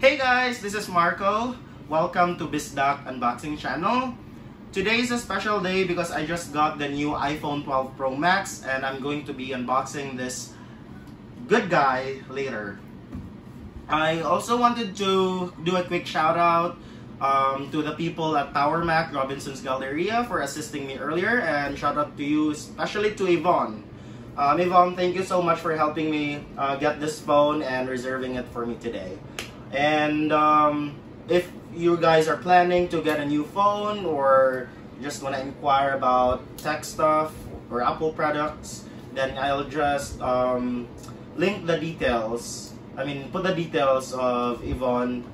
Hey guys, this is Marco. Welcome to Bisdoc Unboxing channel. Today is a special day because I just got the new iPhone 12 Pro Max and I'm going to be unboxing this good guy later. I also wanted to do a quick shout out to the people at PowerMac Robinsons Galleria for assisting me earlier, and shout out to you, especially to Yvonne. Yvonne, thank you so much for helping me get this phone and reserving it for me today. And if you guys are planning to get a new phone or just want to inquire about tech stuff or Apple products, then I'll just link the details. Put the details of Yvonne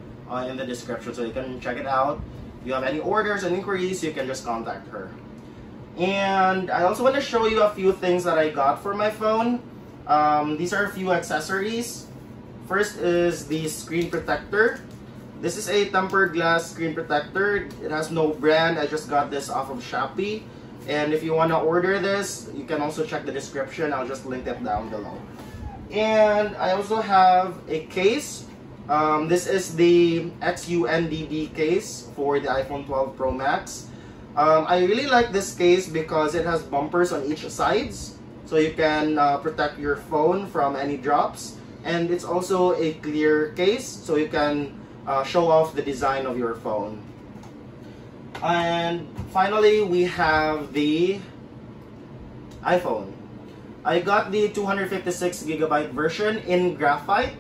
in the description so you can check it out. If you have any orders and inquiries, you can just contact her. And I also want to show you a few things that I got for my phone. These are a few accessories. First is the screen protector. This is a tempered glass screen protector. It has no brand. I just got this off of Shoppe. And if you want to order this, you can also check the description. I'll just link it down below. And I also have a case. This is the XUNDD case for the iPhone 12 Pro Max. I really like this case because it has bumpers on each sides, so you can protect your phone from any drops. And it's also a clear case, so you can show off the design of your phone. And finally, we have the iPhone. I got the 256GB version in Graphite.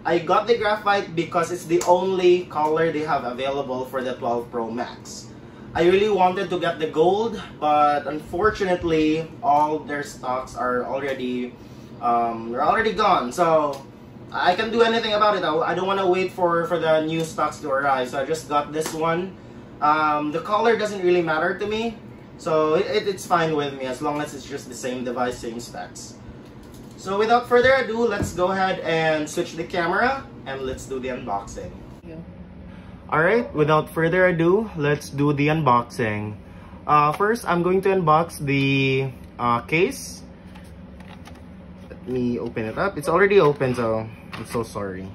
I got the Graphite because it's the only color they have available for the 12 Pro Max. I really wanted to get the gold, but unfortunately, all their stocks are already gone. So I can't do anything about it. I don't want to wait for the new stocks to arrive. So I just got this one. The color doesn't really matter to me, so it's fine with me as long as it's just the same device, same specs. So without further ado, let's go ahead and switch the camera and let's do the unboxing. Alright, without further ado, let's do the unboxing. First, I'm going to unbox the case. Let me open it up. It's already open, so I'm so sorry.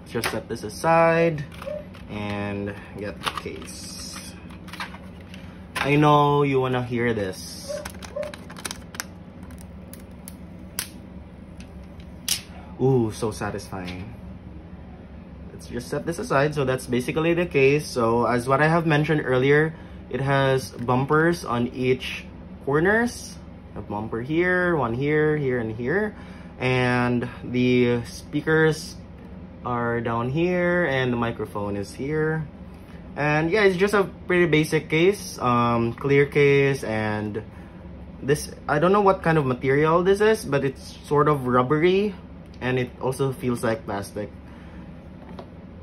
Let's just set this aside and get the case. I know you want to hear this. Ooh, so satisfying. Let's just set this aside. So that's basically the case. So as what I have mentioned earlier, it has bumpers on each corners. A bumper here, one here, here, and here. And the speakers are down here, and the microphone is here. And yeah, it's just a pretty basic case, clear case. And this, I don't know what kind of material this is, but it's sort of rubbery, and it also feels like plastic.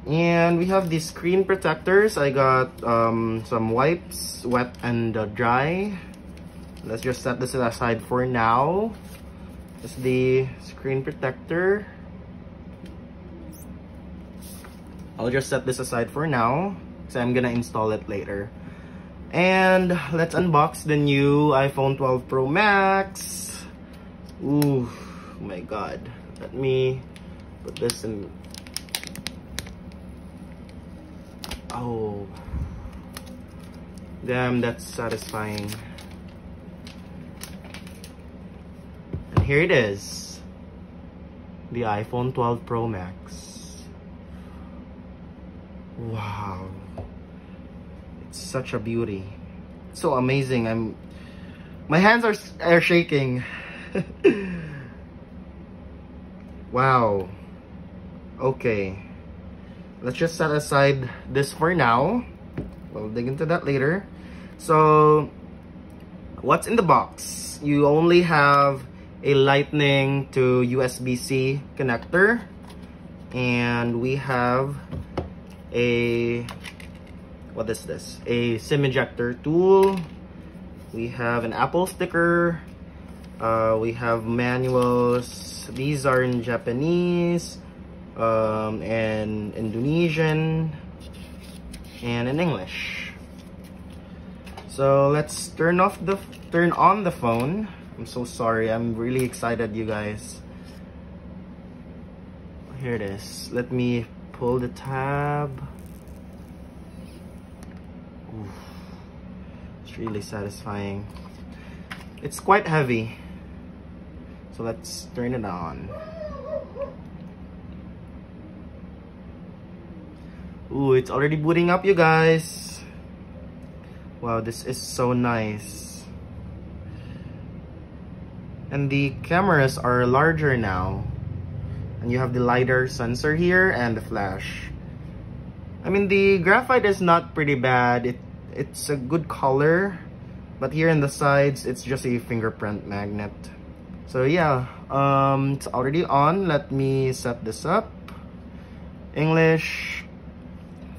And we have these screen protectors. I got some wipes, wet and dry. Let's just set this aside for now. This is the screen protector. I'll just set this aside for now, so I'm gonna install it later. And let's unbox the new iPhone 12 Pro Max. Ooh, oh my god. Let me put this in. Oh, damn, that's satisfying. And here it is, the iPhone 12 Pro Max. Wow, it's such a beauty. It's so amazing. My hands are shaking. Wow. Okay. Let's just set aside this for now. We'll dig into that later. So, what's in the box? You only have a Lightning to USB-C connector. And we have a, what is this? A SIM ejector tool. We have an Apple sticker. We have manuals. These are in Japanese. And Indonesian, and in English. So let's turn on the phone. I'm so sorry. I'm really excited, you guys. Here it is. Let me pull the tab. Oof. It's really satisfying. It's quite heavy. So let's turn it on. Ooh, it's already booting up, you guys. Wow, this is so nice. And the cameras are larger now. And you have the LiDAR sensor here and the flash. I mean, the graphite is not pretty bad. It's a good color. But here in the sides, it's just a fingerprint magnet. So yeah, it's already on. Let me set this up. English,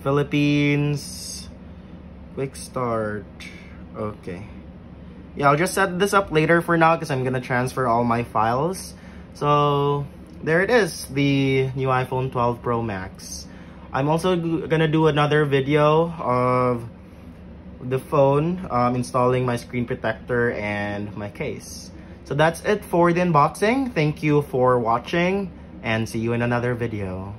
Philippines, quick start. Okay. Yeah, I'll just set this up later for now because I'm gonna transfer all my files. So there it is, the new iPhone 12 Pro Max. I'm also gonna do another video of the phone, installing my screen protector and my case. So that's it for the unboxing. Thank you for watching and see you in another video.